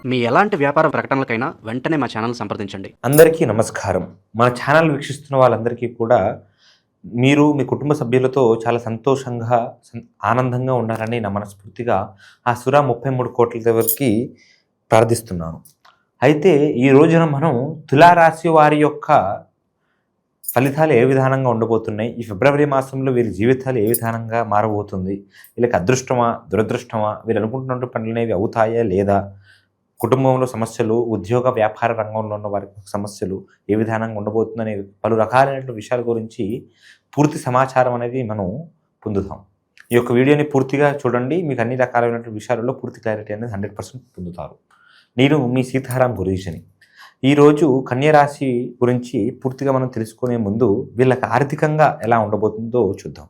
మీ ఎలాంటి వ్యాపార ప్రకటనలకైనా వెంటనే మా ఛానల్ సంప్రదించండి. అందరికీ నమస్కారం. మన ఛానల్ వీక్షిస్తున్న వాళ్ళందరికీ కూడా మీరు మీ కుటుంబ సభ్యులతో చాలా సంతోషంగా ఆనందంగా ఉండాలని నా మనస్ఫూర్తిగా ఆ సురా 33 కోట్ల దగ్గరికి ప్రార్థిస్తున్నాను. అయితే ఈ రోజున మనం తులారాశి వారి యొక్క ఫలితాలు ఏ విధానంగా ఉండబోతున్నాయి, ఈ ఫిబ్రవరి మాసంలో వీరి జీవితాలు ఏ విధానంగా మారబోతుంది, వీళ్ళకి అదృష్టమా దురదృష్టమా, వీరు అనుకుంటున్న పనులు అనేవి అవుతాయా లేదా, కుటుంబంలో సమస్యలు, ఉద్యోగ వ్యాపార రంగంలో ఉన్న వారికి సమస్యలు ఏ విధానంగా ఉండబోతుందనే పలు రకాలైనటువంటి విషయాల గురించి పూర్తి సమాచారం అనేది మనం పొందుతాం. ఈ యొక్క వీడియోని పూర్తిగా చూడండి, మీకు అన్ని రకాలైనటువంటి విషయాలలో పూర్తి క్లారిటీ అనేది 100% పొందుతారు. నేను మీ సీతారాం గురీషని. ఈరోజు కన్యరాశి గురించి పూర్తిగా మనం తెలుసుకునే ముందు వీళ్ళకి ఆర్థికంగా ఎలా ఉండబోతుందో చూద్దాం.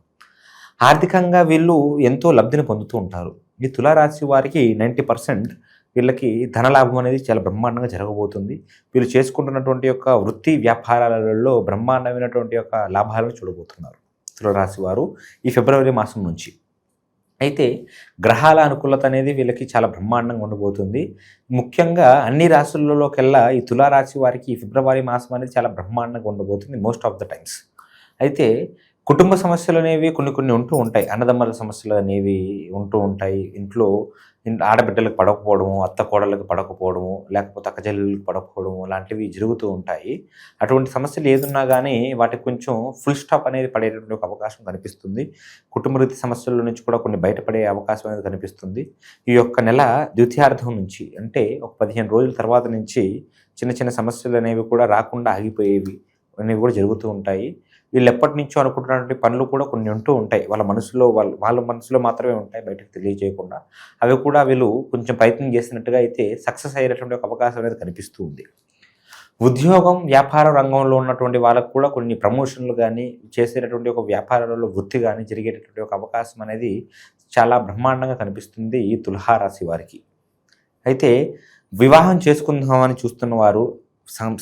ఆర్థికంగా వీళ్ళు ఎంతో లబ్ధిని పొందుతూ ఉంటారు. ఈ తులారాశి వారికి 90% వీళ్ళకి ధనలాభం అనేది చాలా బ్రహ్మాండంగా జరగబోతుంది. వీళ్ళు చేసుకుంటున్నటువంటి యొక్క వృత్తి వ్యాపారాలలో బ్రహ్మాండమైనటువంటి యొక్క లాభాలను చూడబోతున్నారు తులారాశి వారు ఈ ఫిబ్రవరి మాసం నుంచి. అయితే గ్రహాల అనుకూలత అనేది వీళ్ళకి చాలా బ్రహ్మాండంగా ఉండబోతుంది. ముఖ్యంగా అన్ని రాశులలోకెల్లా ఈ తులారాశి వారికి ఈ ఫిబ్రవరి మాసం అనేది చాలా బ్రహ్మాండంగా ఉండబోతుంది మోస్ట్ ఆఫ్ ద టైమ్స్. అయితే కుటుంబ సమస్యలు అనేవి కొన్ని ఉంటూ ఉంటాయి. అన్నదమ్ముల సమస్యలు అనేవి ఉంటూ ఉంటాయి. ఇంట్లో ఆడబిడ్డలకు పడకపోవడము, అత్త కోడళ్ళకి పడకపోవడము, లేకపోతే అక్కచెల్లెళ్ళకి పడకపోవడము లాంటివి జరుగుతూ ఉంటాయి. అటువంటి సమస్యలు ఏదున్నా కానీ వాటికి కొంచెం ఫుల్ స్టాప్ అనేది పడేటటువంటి ఒక అవకాశం కనిపిస్తుంది. కుటుంబరీతి సమస్యల నుంచి కూడా కొన్ని బయటపడే అవకాశం అనేది కనిపిస్తుంది. ఈ యొక్క నెల ద్వితీయార్థం నుంచి, అంటే ఒక 15 రోజుల తర్వాత నుంచి చిన్న సమస్యలు అనేవి కూడా రాకుండా ఆగిపోయేవి అనేవి కూడా జరుగుతూ ఉంటాయి. వీళ్ళు ఎప్పటి నుంచో అనుకుంటున్నటువంటి పనులు కూడా కొన్ని ఉంటూ ఉంటాయి. వాళ్ళ మనసులో మాత్రమే ఉంటాయి, బయటకు తెలియజేయకుండా. అవి కూడా వీళ్ళు కొంచెం ప్రయత్నం చేసినట్టుగా అయితే సక్సెస్ అయ్యేటటువంటి ఒక అవకాశం అనేది కనిపిస్తూ ఉంది. ఉద్యోగం వ్యాపార రంగంలో ఉన్నటువంటి వాళ్ళకు కూడా కొన్ని ప్రమోషన్లు కానీ, చేసేటటువంటి ఒక వ్యాపారాలలో వృత్తి కానీ జరిగేటటువంటి ఒక అవకాశం అనేది చాలా బ్రహ్మాండంగా కనిపిస్తుంది ఈ తులారాశి వారికి. అయితే వివాహం చేసుకుందామని చూస్తున్న వారు,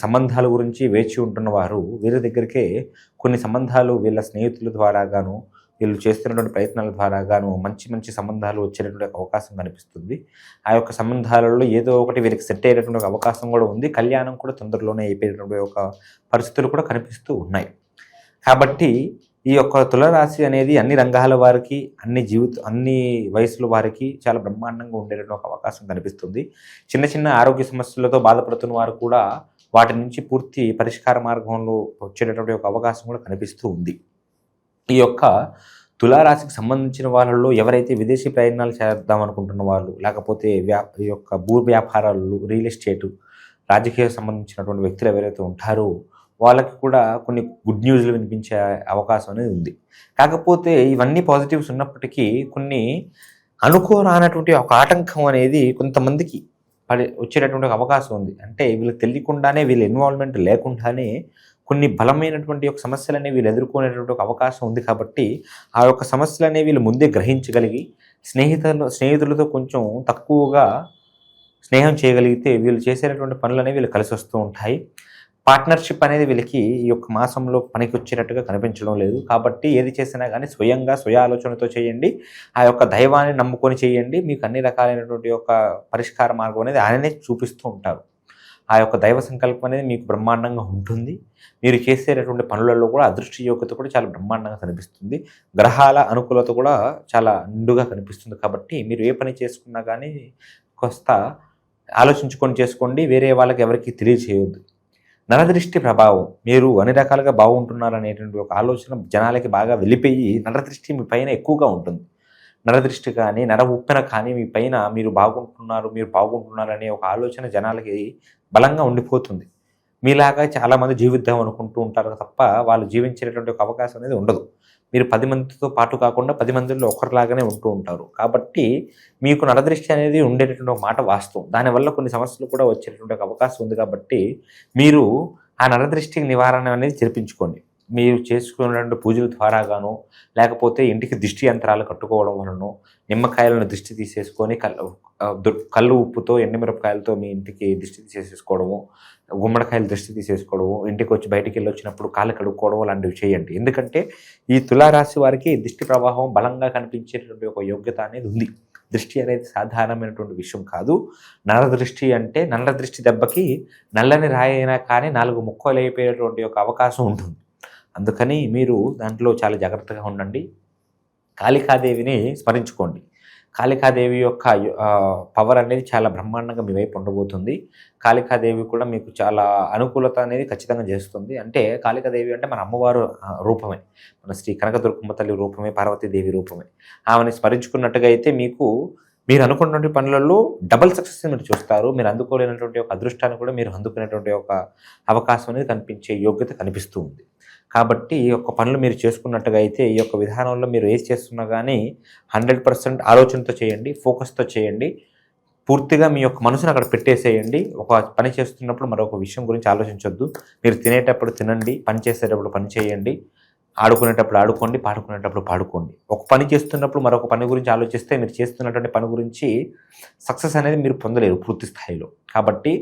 సంబంధాల గురించి వేచి ఉంటున్న వారు, వీరి దగ్గరికే కొన్ని సంబంధాలు వీళ్ళ స్నేహితుల ద్వారా గాను, వీళ్ళు చేస్తున్నటువంటి ప్రయత్నాల ద్వారా గాను మంచి సంబంధాలు వచ్చేటటువంటి అవకాశం కనిపిస్తుంది. ఆ యొక్క సంబంధాలలో ఏదో ఒకటి వీరికి సెట్ అయ్యేటటువంటి ఒక అవకాశం కూడా ఉంది. కళ్యాణం కూడా తొందరలోనే అయిపోయేటటువంటి ఒక పరిస్థితులు కూడా కనిపిస్తూ ఉన్నాయి. కాబట్టి ఈ యొక్క తులారాశి అనేది అన్ని రంగాల వారికి, అన్ని వయసుల వారికి చాలా బ్రహ్మాండంగా ఉండేటటువంటి ఒక అవకాశం కనిపిస్తుంది. చిన్న ఆరోగ్య సమస్యలతో బాధపడుతున్న వారు కూడా వాటి నుంచి పూర్తి పరిష్కార మార్గంలో వచ్చేటటువంటి ఒక అవకాశం కూడా కనిపిస్తూ ఉంది. ఈ యొక్క తులారాశికి సంబంధించిన వాళ్ళలో ఎవరైతే విదేశీ ప్రయాణాలు చేద్దాం అనుకుంటున్న వాళ్ళు, లేకపోతే ఈ యొక్క భూ వ్యాపారాలు, రియల్ ఎస్టేటు, రాజకీయ సంబంధించినటువంటి వ్యక్తులు ఎవరైతే ఉంటారో వాళ్ళకి కూడా కొన్ని గుడ్ న్యూస్లు వినిపించే అవకాశం అనేది ఉంది. కాకపోతే ఇవన్నీ పాజిటివ్స్ ఉన్నప్పటికీ కొన్ని అనుకోరానటువంటి ఒక ఆటంకం అనేది కొంతమందికి వచ్చేటటువంటి ఒక అవకాశం ఉంది. అంటే వీళ్ళకి తెలియకుండానే, వీళ్ళ ఇన్వాల్వ్మెంట్ లేకుండానే కొన్ని బలమైనటువంటి ఒక సమస్యలనేవి వీళ్ళు ఎదుర్కొనేటువంటి ఒక అవకాశం ఉంది. కాబట్టి ఆ యొక్క సమస్యలనేవి వీళ్ళు ముందే గ్రహించగలిగి స్నేహితులతో కొంచెం తక్కువగా స్నేహం చేయగలిగితే వీళ్ళు చేసేటటువంటి పనులు అనేవి వీళ్ళు కలిసి వస్తూ ఉంటాయి. పార్ట్నర్షిప్ అనేది వీళ్ళకి ఈ యొక్క మాసంలో పనికి వచ్చేటట్టుగా కనిపించడం లేదు. కాబట్టి ఏది చేసినా కానీ స్వయ ఆలోచనతో చేయండి. ఆ యొక్క దైవాన్ని నమ్ముకొని చేయండి. మీకు అన్ని రకాలైనటువంటి యొక్క పరిష్కార మార్గం అనేది ఆయననే చూపిస్తూ ఉంటారు. ఆ యొక్క దైవ సంకల్పం అనేది మీకు బ్రహ్మాండంగా ఉంటుంది. మీరు చేసేటటువంటి పనులలో కూడా అదృష్ట యోగ్యత కూడా చాలా బ్రహ్మాండంగా కనిపిస్తుంది. గ్రహాల అనుకూలత కూడా చాలా నిండుగా కనిపిస్తుంది. కాబట్టి మీరు ఏ పని చేసుకున్నా కానీ కాస్త ఆలోచించుకొని చేసుకోండి. వేరే వాళ్ళకి ఎవరికి తెలియచేయొద్దు. నరదృష్టి ప్రభావం, మీరు అన్ని రకాలుగా బాగుంటున్నారనేటువంటి ఒక ఆలోచన జనాలకి బాగా వెళ్ళిపోయి నరదృష్టి మీ పైన ఎక్కువగా ఉంటుంది. నరదృష్టి కానీ, నర ఉప్పెన కానీ మీ పైన మీరు బాగుంటున్నారు అనే ఒక ఆలోచన జనాలకి బలంగా ఉండిపోతుంది. మీలాగా చాలామంది జీవిద్దాం అనుకుంటూ ఉంటారు తప్ప వాళ్ళు జీవించేటటువంటి ఒక అవకాశం అనేది ఉండదు. మీరు 10 మందితో పాటు కాకుండా 10 మందిలో ఒకరిలాగానే ఉంటూ ఉంటారు. కాబట్టి మీకు నరదృష్టి అనేది ఉండేటటువంటి ఒక మాట వాస్తవం. దానివల్ల కొన్ని సమస్యలు కూడా వచ్చేటటువంటి ఒక అవకాశం ఉంది. కాబట్టి మీరు ఆ నరదృష్టికి నివారణ అనేది జరిపించుకోండి. మీరు చేసుకున్నటువంటి పూజల ద్వారా గాను, లేకపోతే ఇంటికి దిష్టి యంత్రాలు కట్టుకోవడం వలన, నిమ్మకాయలను దిష్టి తీసేసుకొని కళ్ళు ఉప్పుతో, ఎండుమిరపకాయలతో మీ ఇంటికి దిష్టి తీసేసుకోవడము, గుమ్మడికాయలు దిష్టి తీసేసుకోవడము, ఇంటికి వచ్చి బయటికి వెళ్ళి వచ్చినప్పుడు కాళ్ళు కడుక్కోవడం లాంటివి చేయండి. ఎందుకంటే ఈ తులారాశి వారికి దిష్టి ప్రవాహం బలంగా కనిపించేటువంటి ఒక యోగ్యత అనేది ఉంది. దృష్టి అనేది సాధారణమైనటువంటి విషయం కాదు. నర దృష్టి అంటే నల్ల దృష్టి దెబ్బకి నల్లని రాయి అయినా కానీ 4 ముక్కలు అయిపోయేటువంటి ఒక అవకాశం ఉంటుంది. అందుకని మీరు దాంట్లో చాలా జాగ్రత్తగా ఉండండి. కాళికాదేవిని స్మరించుకోండి. కాళికాదేవి యొక్క పవర్ అనేది చాలా బ్రహ్మాండంగా మీ వైపు ఉండబోతుంది. కాళికాదేవి కూడా మీకు చాలా అనుకూలత అనేది ఖచ్చితంగా చేస్తుంది. అంటే కాళికాదేవి అంటే మన అమ్మవారు రూపమే, మన శ్రీ కనకదుర్గమ్మ తల్లి రూపమే, పార్వతీదేవి రూపమే. ఆమెని స్మరించుకున్నట్టుగా అయితే మీరు అనుకున్నటువంటి పనులలో డబల్ సక్సెస్ మీరు చూస్తారు. మీరు అందుకోలేనటువంటి ఒక అదృష్టాన్ని కూడా మీరు అందుకునేటువంటి ఒక అవకాశం అనేది కనిపించే యోగ్యత కనిపిస్తూ ఉంది. కాబట్టి ఈ యొక్క పనులు మీరు చేసుకున్నట్టుగా అయితే ఈ యొక్క విధానంలో మీరు ఏది చేస్తున్నా కానీ 100% ఆలోచనతో చేయండి, ఫోకస్తో చేయండి. పూర్తిగా మీ యొక్క మనసును అక్కడ పెట్టేసేయండి. ఒక పని చేస్తున్నప్పుడు మరొక విషయం గురించి ఆలోచించొద్దు. మీరు తినేటప్పుడు తినండి, పని చేసేటప్పుడు పని చేయండి, ఆడుకునేటప్పుడు ఆడుకోండి, పాడుకునేటప్పుడు పాడుకోండి. ఒక పని చేస్తున్నప్పుడు మరొక పని గురించి ఆలోచిస్తే మీరు చేస్తున్నటువంటి పని గురించి సక్సెస్ అనేది మీరు పొందలేరు పూర్తి స్థాయిలో. కాబట్టి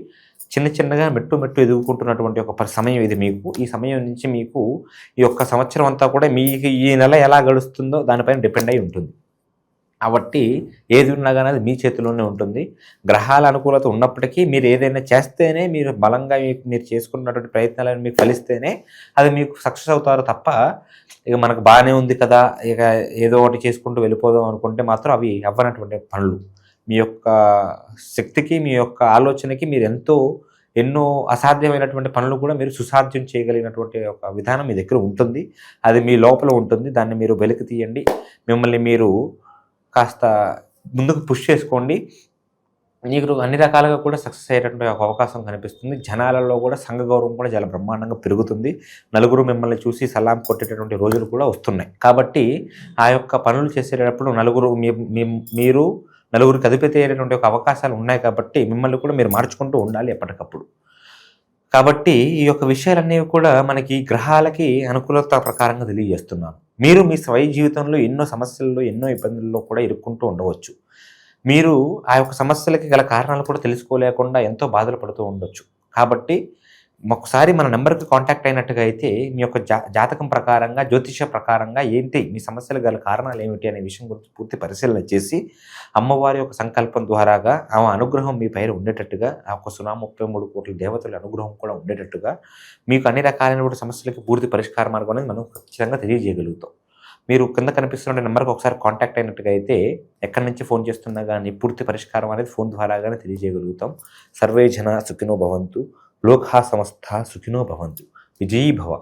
చిన్నగా మెట్టు ఎదుగుకుంటున్నటువంటి ఒక సమయం ఇది మీకు. ఈ సమయం నుంచి మీకు ఈ యొక్క సంవత్సరం అంతా కూడా మీకు ఈ నెల ఎలా గడుస్తుందో దానిపైన డిపెండ్ అయి ఉంటుంది. కాబట్టి ఏది ఉన్నా కానీ అది మీ చేతిలోనే ఉంటుంది. గ్రహాల అనుకూలత ఉన్నప్పటికీ మీరు ఏదైనా చేస్తేనే, మీరు బలంగా మీరు చేసుకున్నటువంటి ప్రయత్నాలను మీకు ఫలిస్తేనే అది మీకు సక్సెస్ అవుతారు తప్ప ఇక మనకు బాగానే ఉంది కదా, ఇక ఏదో ఒకటి చేసుకుంటూ వెళ్ళిపోదాం అనుకుంటే మాత్రం అవి అవ్వనటువంటి పనులు. మీ యొక్క శక్తికి, మీ యొక్క ఆలోచనకి మీరు ఎన్నో అసాధ్యమైనటువంటి పనులు కూడా మీరు సుసాధ్యం చేయగలిగినటువంటి ఒక విధానం మీ దగ్గర ఉంటుంది. అది మీ లోపల ఉంటుంది. దాన్ని మీరు వెలికి తీయండి. మిమ్మల్ని మీరు కాస్త ముందుకు పుష్ చేసుకోండి. మీకు అన్ని రకాలుగా కూడా సక్సెస్ అయ్యేటటువంటి ఒక అవకాశం కనిపిస్తుంది. జనాలలో కూడా సంఘ గౌరవం కూడా చాలా బ్రహ్మాండంగా పెరుగుతుంది. నలుగురు మిమ్మల్ని చూసి సలాం కొట్టేటటువంటి రోజులు కూడా వస్తున్నాయి. కాబట్టి ఆ యొక్క పనులు చేసేటప్పుడు మీరు నలుగురికి అధిపతి అయినటువంటి ఒక అవకాశాలు ఉన్నాయి. కాబట్టి మిమ్మల్ని కూడా మీరు మార్చుకుంటూ ఉండాలి ఎప్పటికప్పుడు. కాబట్టి ఈ యొక్క విషయాలన్నీ కూడా మనకి గ్రహాలకి అనుకూలత ప్రకారంగా తెలియజేస్తున్నాను. మీరు మీ స్వయ జీవితంలో ఎన్నో సమస్యల్లో, ఎన్నో ఇబ్బందుల్లో కూడా ఇరుక్కుంటూ ఉండవచ్చు. మీరు ఆ యొక్క సమస్యలకి గల కారణాలు కూడా తెలుసుకోలేకుండా ఎంతో బాధలు పడుతూ ఉండొచ్చు. కాబట్టి ఒకసారి మన నెంబర్కి కాంటాక్ట్ అయినట్టుగా అయితే మీ యొక్క జాతకం ప్రకారంగా, జ్యోతిష ప్రకారంగా ఏంటి మీ సమస్యలు గల కారణాలు ఏమిటి అనే విషయం గురించి పూర్తి పరిశీలన చేసి అమ్మవారి యొక్క సంకల్పం ద్వారాగా ఆమె అనుగ్రహం మీ పైన ఉండేటట్టుగా, ఆ యొక్క 33 కోట్ల దేవతల అనుగ్రహం కూడా ఉండేటట్టుగా మీకు అన్ని రకాలైన సమస్యలకి పూర్తి పరిష్కార మార్గం అనేది మనం ఖచ్చితంగా తెలియజేయగలుగుతాం. మీరు కింద కనిపిస్తున్న నెంబర్కి ఒకసారి కాంటాక్ట్ అయినట్టుగా అయితే ఎక్కడి నుంచి ఫోన్ చేస్తున్నా కానీ పూర్తి పరిష్కారం అనేది ఫోన్ ద్వారాగానే తెలియజేయగలుగుతాం. సర్వే జన సుఖినో భవంతు, లోకా సమస్త సుఖినో భవంతు. విజయీ భవ.